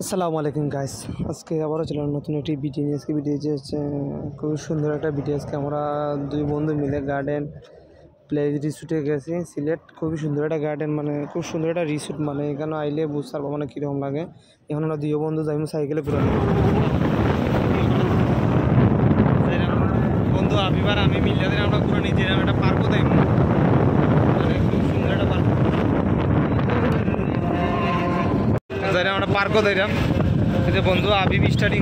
আসসালামু আলাইকুম গাইস, আজকে আবারও চললাম নতুন একটি ভিডিও নিয়ে। আজকে ভিডিও হচ্ছে খুব সুন্দর একটা ভিডিও। আজকে আমরা দুই বন্ধু মিলে গার্ডেন প্লে রিসোর্টে গেছি সিলেট। খুবই সুন্দর একটা গার্ডেন, মানে খুব সুন্দর একটা রিসোর্ট। মানে এখানে আইলে বুঝতে পারবো মানে কীরকম লাগে। এখন আমরা দুই বন্ধু যাইমু সাইকেলে ঘুরে। বন্ধু আবিবার আমি মিলে আমরা ঘুরে নিয়ে একটা পার্কও যাইব, মানে খুব সুন্দর একটা পার্ক। আমরা পার্কও দিলাম এই যে বন্ধু হাবিব স্টার্টিং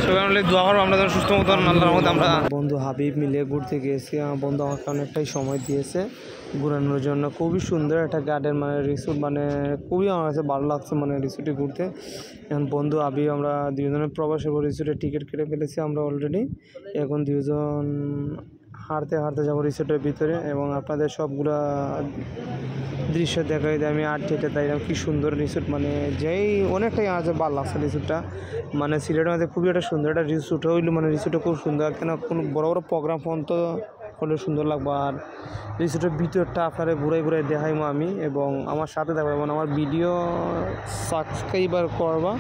সবাই মিলে দোয়া করবো আমরা যেন সুস্থ মতন আল্লাহর মধ্যে। আমরা বন্ধু হাবিব মিলে ঘুরতে গিয়েছি। আমার বন্ধু আমাকে অনেকটাই সময় দিয়েছে ঘুরানোর জন্য। খুবই সুন্দর একটা গার্ডেন, মানে রিসোর্ট, মানে খুবই আমার কাছে ভালো লাগছে মানে রিসোর্টে ঘুরতে। এখন বন্ধু হাবিব আমরা দুজনের প্রবাসে রিসোর্টের টিকিট কেটে ফেলেছি আমরা অলরেডি। এখন দুজন হাঁটতে হাঁটতে যাবো রিসোর্টের ভিতরে এবং আপনাদের সবগুলা দৃশ্য দেখাই দেয়। আমি আটটা তাইলাম কি সুন্দর রিসোর্ট, মানে যেই অনেকটাই আমার কাছে ভালো লাগছে রিসোর্টটা। মানে সিলেটের মধ্যে খুবই একটা সুন্দর একটা রিসোর্ট হইলো, মানে রিসোর্টটা খুব সুন্দর। কেন কোনো বড় বড় প্রোগ্রাম ফোন তো হলে সুন্দর লাগবে। আর রিসোর্টের ভিতরটা আপনারা ঘুরাই ঘুরাই দেখাইবো আমি, এবং আমার সাথে থাকবো এবং আমার ভিডিও সাবস্ক্রাইবার করবা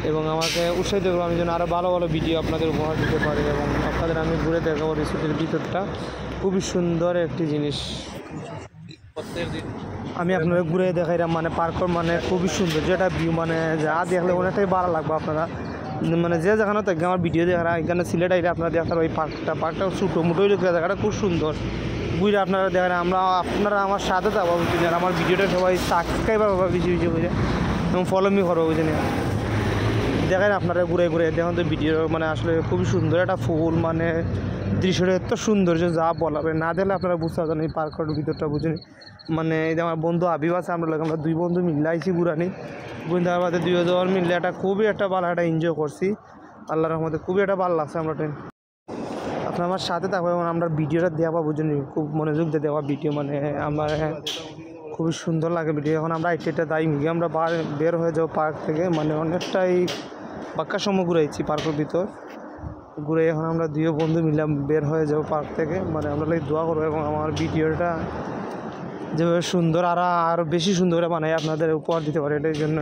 এবং আমাকে উৎসাহিত করবো আমি যেন আরও ভালো ভালো ভিডিও আপনাদের উপহার দিতে পারি। এবং আপনাদের আমি ঘুরে দেখাবো রিসোর্টের ভিতরটা। খুবই সুন্দর একটি জিনিস, আমি আপনাদের ঘুরে দেখাইলাম। মানে পার্কর মানে খুবই সুন্দর, যেটা ভিউ মানে যা দেখলে অনেকটাই ভালো লাগবে আপনারা। মানে যে যেখানে থাকে আমার ভিডিও দেখারা এখানে সিলেট আইলে আপনারা দেখার ওই পার্কটা ছোটো মোটোই জায়গাটা খুব সুন্দর বুঝলে আপনারা দেখেন। আপনারা আমার সাথে যাবো বুঝলেন, আর আমার ভিডিওটা সবাই সাবস্ক্রাইবার পাবো বেশি বেশি করে এবং ফলো মি করবো বুঝলেন। দেখেন আপনারা ঘুরে ঘুরে দেখুন তো ভিডিও, মানে আসলে খুবই সুন্দর একটা ফুল, মানে দৃশ্যটা এত সৌন্দর্য যা বলাবে না দেখলে আপনারা বুঝতে পারছেন এই পার্কের ভিতরটা বুঝেন। মানে এই যে আমার বন্ধু হাবিব আছে, আমরা দুই বন্ধু মিলাইছি ঘুরানি বুঝতে পারবে। দুজন মিললে একটা খুবই একটা ভালো একটা এনজয় করছি আল্লাহর রহমতে। খুবই একটা ভালো লাগছে আমরা ট্রেন। আপনার আমার সাথে থাকবে এবং আমরা ভিডিওটা দেওয়া বুঝেন, খুব মনোযোগ দিয়ে দেওয়া ভিডিও, মানে আমার খুবই সুন্দর লাগে ভিডিও। এখন আমরা এটা তাই আমরা বের হয়ে যাবো পার্ক থেকে, মানে অনেকটাই বাক্কা সময় ঘুরাইছি পার্কের ভিতর ঘুরে। এখন আমরা দুই বন্ধু মিলে বের হয়ে যাবো পার্ক থেকে, মানে আমরা দোয়া করবো এবং আমার ভিডিওটা যেভাবে সুন্দর আরও বেশি সুন্দর করে বানাই আপনাদের উপহার দিতে পারে। এটার জন্য